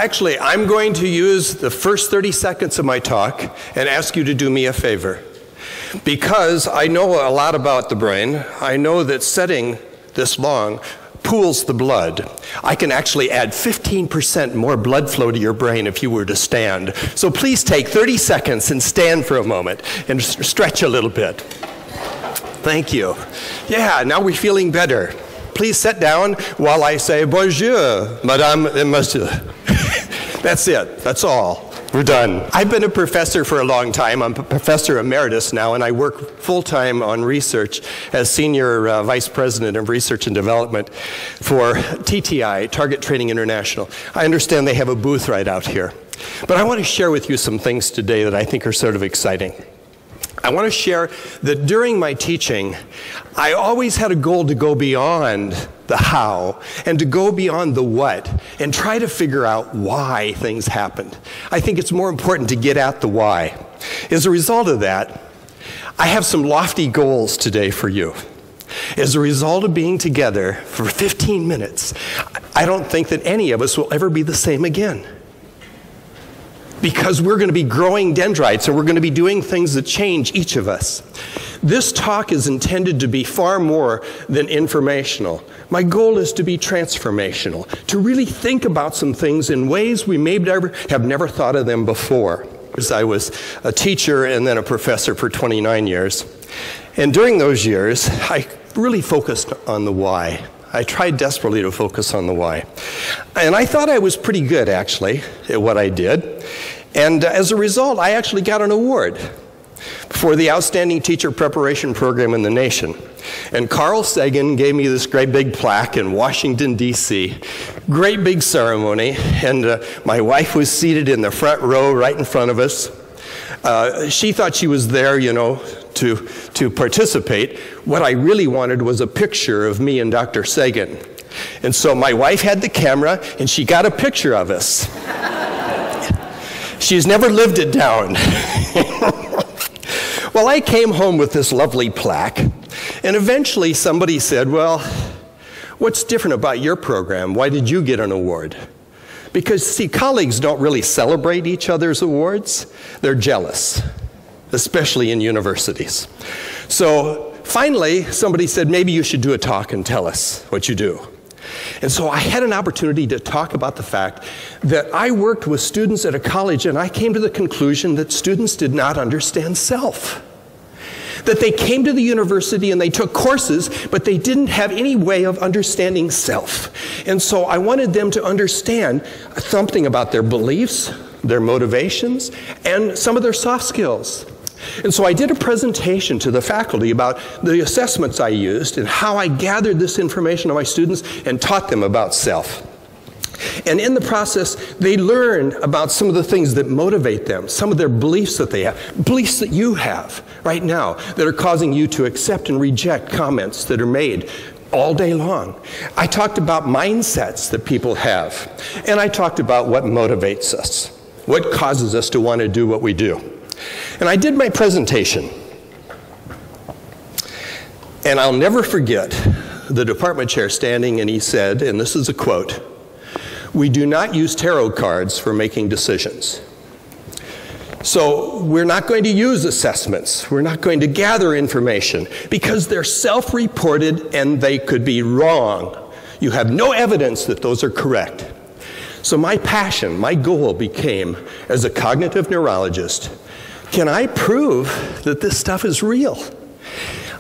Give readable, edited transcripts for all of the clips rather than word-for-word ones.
Actually, I'm going to use the first 30 seconds of my talk and ask you to do me a favor. Because I know a lot about the brain, I know that sitting this long pools the blood. I can actually add 15% more blood flow to your brain if you were to stand. So please take 30 seconds and stand for a moment and stretch a little bit. Thank you. Yeah, now we're feeling better. Please sit down while I say bonjour, madame et monsieur. That's it. That's all. We're done. I've been a professor for a long time. I'm a professor emeritus now, and I work full-time on research as senior vice president of research and development for TTI, Target Training International. I understand they have a booth right out here. But I want to share with you some things today that I think are sort of exciting. I want to share that during my teaching, I always had a goal to go beyond the how and to go beyond the what and try to figure out why things happened. I think it's more important to get at the why. As a result of that, I have some lofty goals today for you. As a result of being together for 15 minutes, I don't think that any of us will ever be the same again. Because we're going to be growing dendrites and we're going to be doing things that change each of us. This talk is intended to be far more than informational. My goal is to be transformational, to really think about some things in ways we may have never thought of them before. I was a teacher and then a professor for 29 years. And during those years, I really focused on the why. I tried desperately to focus on the why. And I thought I was pretty good, actually, at what I did. And as a result, I actually got an award for the Outstanding Teacher Preparation Program in the nation. And Carl Sagan gave me this great big plaque in Washington, D.C. Great big ceremony. And my wife was seated in the front row right in front of us. She thought she was there, you know, to participate. What I really wanted was a picture of me and Dr. Sagan. And so my wife had the camera, and she got a picture of us. She's never lived it down. Well, I came home with this lovely plaque, and eventually somebody said, well, what's different about your program? Why did you get an award? Because, see, colleagues don't really celebrate each other's awards. They're jealous, especially in universities. So finally, somebody said, maybe you should do a talk and tell us what you do. And so I had an opportunity to talk about the fact that I worked with students at a college, and I came to the conclusion that students did not understand self. That they came to the university and they took courses, but they didn't have any way of understanding self. And so I wanted them to understand something about their beliefs, their motivations, and some of their soft skills. And so I did a presentation to the faculty about the assessments I used and how I gathered this information on my students and taught them about self. And in the process, they learned about some of the things that motivate them, some of their beliefs that they have, beliefs that you have right now that are causing you to accept and reject comments that are made all day long. I talked about mindsets that people have, and I talked about what motivates us, what causes us to want to do what we do. And I did my presentation, and I'll never forget the department chair standing, and he said, and this is a quote, "We do not use tarot cards for making decisions." So we're not going to use assessments. We're not going to gather information because they're self-reported and they could be wrong. You have no evidence that those are correct. So my passion, my goal became, as a cognitive neurologist, can I prove that this stuff is real?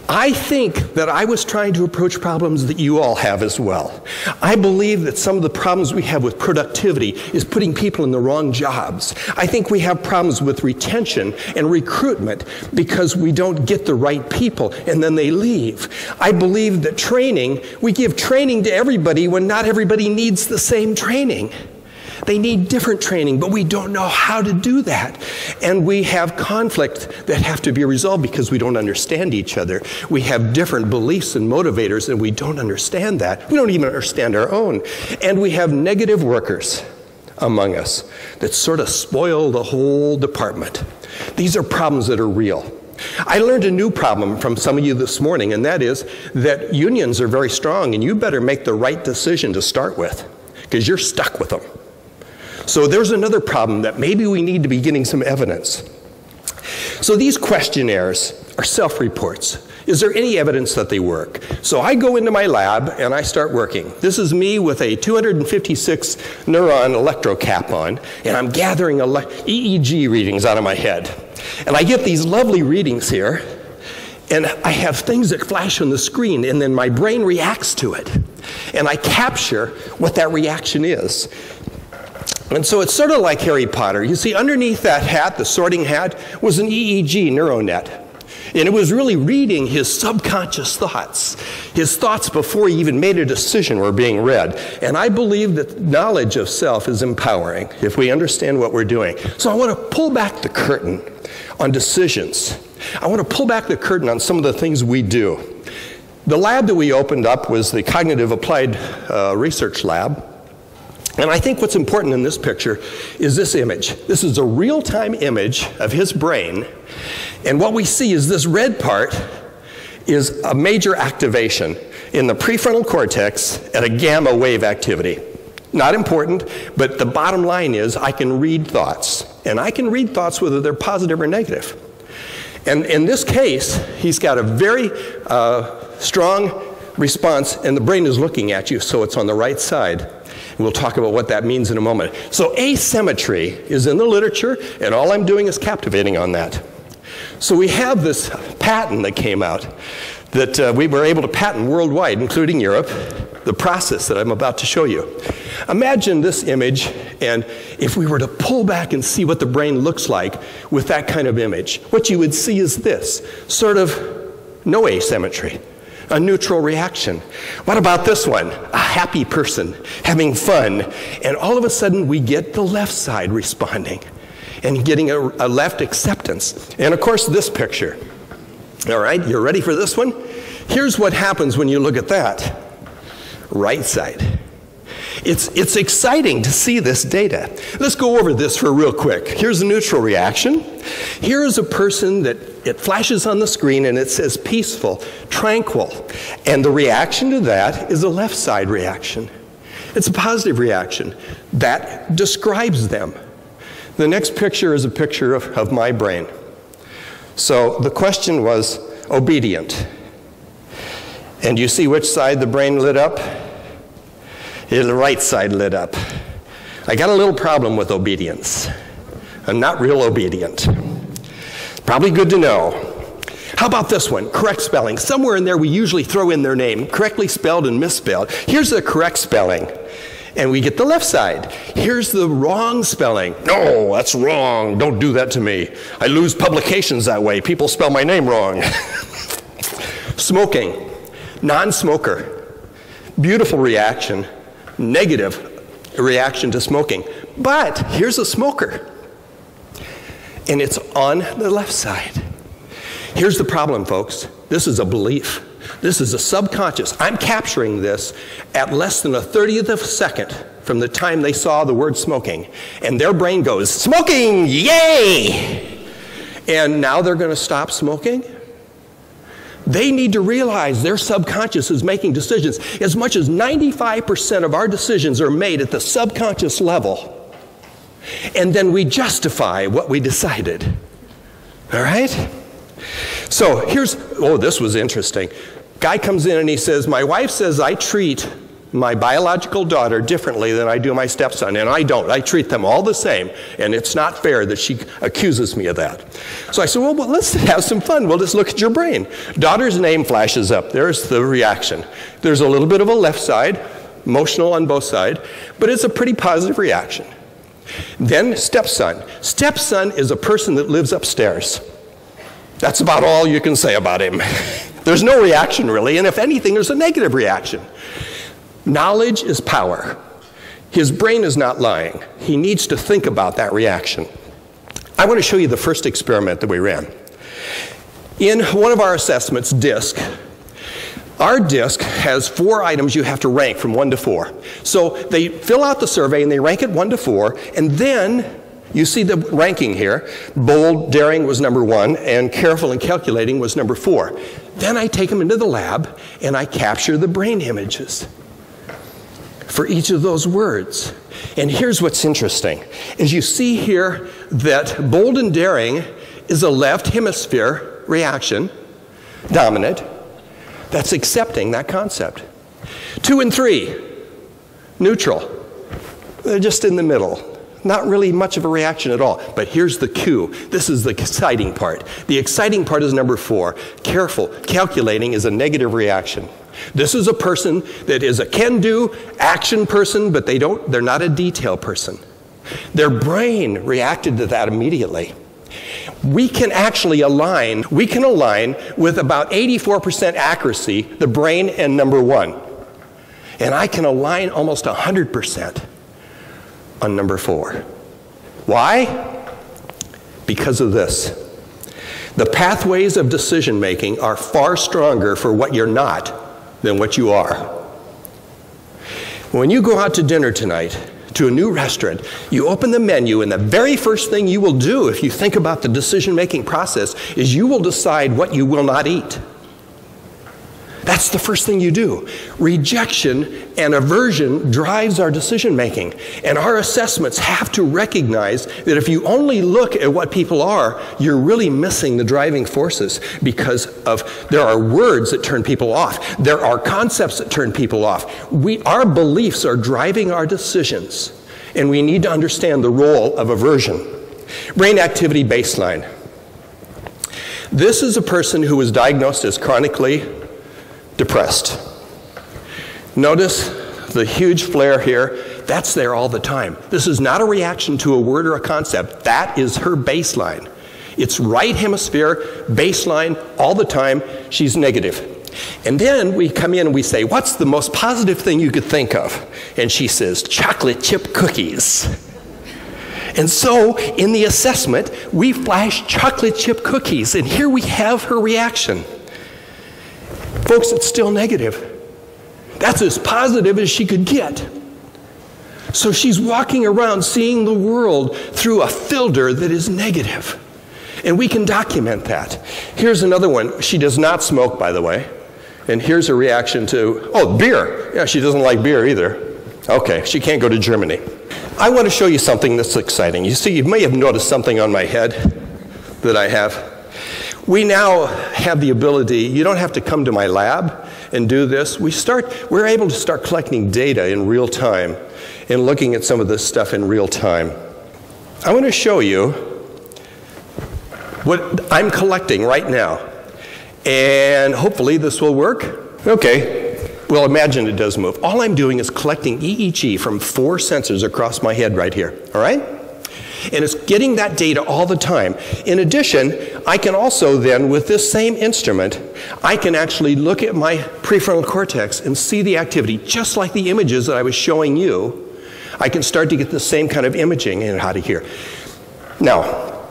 I think that I was trying to approach problems that you all have as well. I believe that some of the problems we have with productivity is putting people in the wrong jobs. I think we have problems with retention and recruitment because we don't get the right people and then they leave. I believe that training, we give training to everybody when not everybody needs the same training. They need different training, but we don't know how to do that. And we have conflict that have to be resolved because we don't understand each other. We have different beliefs and motivators, and we don't understand that. We don't even understand our own. And we have negative workers among us that sort of spoil the whole department. These are problems that are real. I learned a new problem from some of you this morning, and that is that unions are very strong, and you better make the right decision to start with, because you're stuck with them. So there's another problem that maybe we need to be getting some evidence. So these questionnaires are self-reports. Is there any evidence that they work? So I go into my lab and I start working. This is me with a 256 neuron electrocap on, and I'm gathering EEG readings out of my head. And I get these lovely readings here, and I have things that flash on the screen, and then my brain reacts to it. And I capture what that reaction is. And so it's sort of like Harry Potter. You see, underneath that hat, the sorting hat, was an EEG neuronet. And it was really reading his subconscious thoughts. His thoughts before he even made a decision were being read. And I believe that knowledge of self is empowering if we understand what we're doing. So I want to pull back the curtain on decisions. I want to pull back the curtain on some of the things we do. The lab that we opened up was the Cognitive Applied Research Lab. And I think what's important in this picture is this image. This is a real-time image of his brain. And what we see is this red part is a major activation in the prefrontal cortex at a gamma wave activity. Not important, but the bottom line is I can read thoughts. And I can read thoughts whether they're positive or negative. And in this case, he's got a very strong response, and the brain is looking at you, so it's on the right side. And we'll talk about what that means in a moment. So asymmetry is in the literature, and all I'm doing is captivating on that. So we have this patent that came out that we were able to patent worldwide, including Europe, the process that I'm about to show you. Imagine this image, and if we were to pull back and see what the brain looks like with that kind of image, what you would see is this, sort of no asymmetry, a neutral reaction. What about this one? A happy person, having fun, and all of a sudden we get the left side responding and getting a left acceptance. And of course this picture. All right, you're ready for this one? Here's what happens when you look at that. Right side. It's exciting to see this data. Let's go over this for real quick. Here's a neutral reaction. Here is a person that it flashes on the screen and it says peaceful, tranquil. And the reaction to that is a left side reaction. It's a positive reaction. That describes them. The next picture is a picture of my brain. So the question was obedient. And you see which side the brain lit up? The right side lit up. I got a little problem with obedience. I'm not real obedient. Probably good to know. How about this one? Correct spelling. Somewhere in there we usually throw in their name, correctly spelled and misspelled. Here's the correct spelling. And we get the left side. Here's the wrong spelling. No, that's wrong. Don't do that to me. I lose publications that way. People spell my name wrong. Smoking. Non-smoker. Beautiful reaction. Negative reaction to smoking. But here's a smoker. And it's on the left side. Here's the problem, folks. This is a belief. This is a subconscious. I'm capturing this at less than a 30th of a second from the time they saw the word smoking. And their brain goes, smoking, yay! And now they're going to stop smoking? They need to realize their subconscious is making decisions. As much as 95% of our decisions are made at the subconscious level. And then we justify what we decided. All right? So here's, oh, this was interesting. Guy comes in and he says, my wife says I treat my biological daughter differently than I do my stepson, and I don't. I treat them all the same, and it's not fair that she accuses me of that. So I said, well, let's have some fun. We'll just look at your brain. Daughter's name flashes up. There's the reaction. There's a little bit of a left side, emotional on both sides, but it's a pretty positive reaction. Then stepson. Stepson is a person that lives upstairs. That's about all you can say about him. There's no reaction, really, and if anything, there's a negative reaction. Knowledge is power. His brain is not lying. He needs to think about that reaction. I want to show you the first experiment that we ran. In one of our assessments, DISC, our DISC has 4 items you have to rank from 1 to 4. So they fill out the survey and they rank it 1 to 4, and then you see the ranking here. Bold, daring was number 1, and careful and calculating was number 4. Then I take them into the lab and I capture the brain images for each of those words. And here's what's interesting. As you see here that bold and daring is a left hemisphere reaction, dominant. That's accepting that concept. 2 and 3, neutral. They're just in the middle. Not really much of a reaction at all. But here's the cue. This is the exciting part. The exciting part is number 4. Careful. Calculating is a negative reaction. This is a person that is a can-do, action person, but they're not a detail person. Their brain reacted to that immediately. We can actually align with about 84% accuracy the brain and number 1. And I can align almost 100% on number 4. Why? Because of this. The pathways of decision making are far stronger for what you're not than what you are. When you go out to dinner tonight, to a new restaurant, you open the menu, and the very first thing you will do if you think about the decision-making process is you will decide what you will not eat. That's the first thing you do. Rejection and aversion drives our decision-making, and our assessments have to recognize that if you only look at what people are, you're really missing the driving forces, because there are words that turn people off. There are concepts that turn people off. Our beliefs are driving our decisions, and we need to understand the role of aversion. Brain activity baseline. This is a person who was diagnosed as chronically depressed. Notice the huge flare here. That's there all the time. This is not a reaction to a word or a concept. That is her baseline. It's right hemisphere, baseline, all the time. She's negative. And then we come in and we say, what's the most positive thing you could think of? And she says, chocolate chip cookies. And so in the assessment, we flash chocolate chip cookies. And here we have her reaction. Folks, it's still negative. That's as positive as she could get. So she's walking around seeing the world through a filter that is negative. And we can document that. Here's another one. She does not smoke, by the way. And here's a reaction to, beer. Yeah, she doesn't like beer either. Okay, she can't go to Germany. I want to show you something that's exciting. You see, you may have noticed something on my head that I have. We now have the ability, you don't have to come to my lab and do this. We're able to start collecting data in real time and looking at some of this stuff in real time. I want to show you what I'm collecting right now. And hopefully this will work. Okay, well, imagine it does move. All I'm doing is collecting EEG from 4 sensors across my head right here, all right? And it's getting that data all the time. In addition, I can also then, with this same instrument, I can actually look at my prefrontal cortex and see the activity, just like the images that I was showing you. I can start to get the same kind of imaging out of here. Now,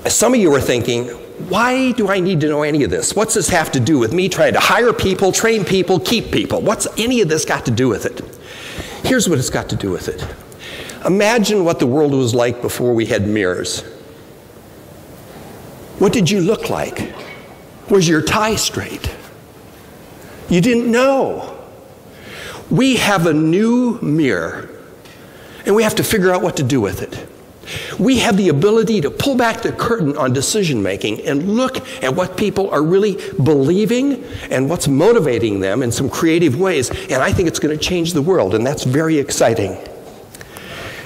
some of you are thinking, why do I need to know any of this? What's this have to do with me trying to hire people, train people, keep people? What's any of this got to do with it? Here's what it's got to do with it. Imagine what the world was like before we had mirrors. What did you look like? Was your tie straight? You didn't know. We have a new mirror, and we have to figure out what to do with it. We have the ability to pull back the curtain on decision making and look at what people are really believing and what's motivating them in some creative ways, and I think it's going to change the world, and that's very exciting.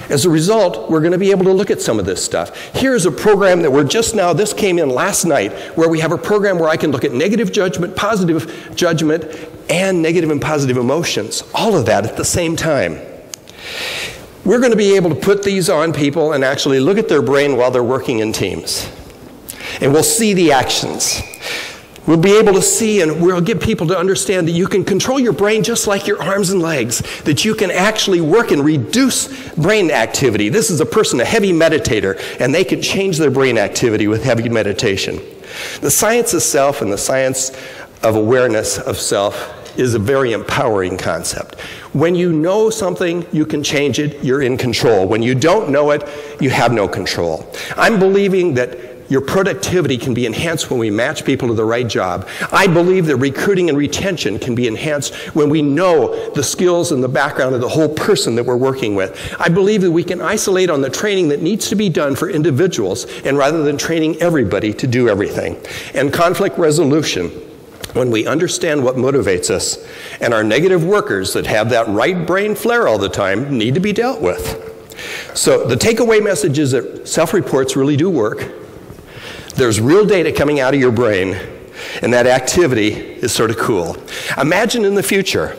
As a result, we're going to be able to look at some of this stuff. Here's a program that this came in last night, where we have a program where I can look at negative judgment, positive judgment, and negative and positive emotions. All of that at the same time. We're going to be able to put these on people and actually look at their brain while they're working in teams. And we'll see the actions. We'll be able to see, and we'll get people to understand that you can control your brain just like your arms and legs, that you can actually work and reduce brain activity. This is a person, a heavy meditator, and they can change their brain activity with heavy meditation. The science of self and the science of awareness of self is a very empowering concept. When you know something, you can change it, you're in control. When you don't know it, you have no control. I'm believing that your productivity can be enhanced when we match people to the right job. I believe that recruiting and retention can be enhanced when we know the skills and the background of the whole person that we're working with. I believe that we can isolate on the training that needs to be done for individuals, and rather than training everybody to do everything. And conflict resolution, when we understand what motivates us, and our negative workers that have that right brain flare all the time need to be dealt with. So the takeaway message is that self-reports really do work. There's real data coming out of your brain, and that activity is sort of cool. Imagine in the future,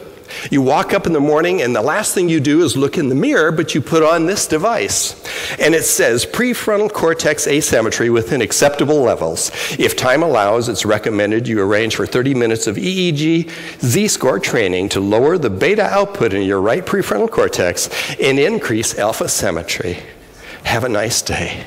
you walk up in the morning and the last thing you do is look in the mirror, but you put on this device. And it says prefrontal cortex asymmetry within acceptable levels. If time allows, it's recommended you arrange for 30 minutes of EEG Z-score training to lower the beta output in your right prefrontal cortex and increase alpha symmetry. Have a nice day.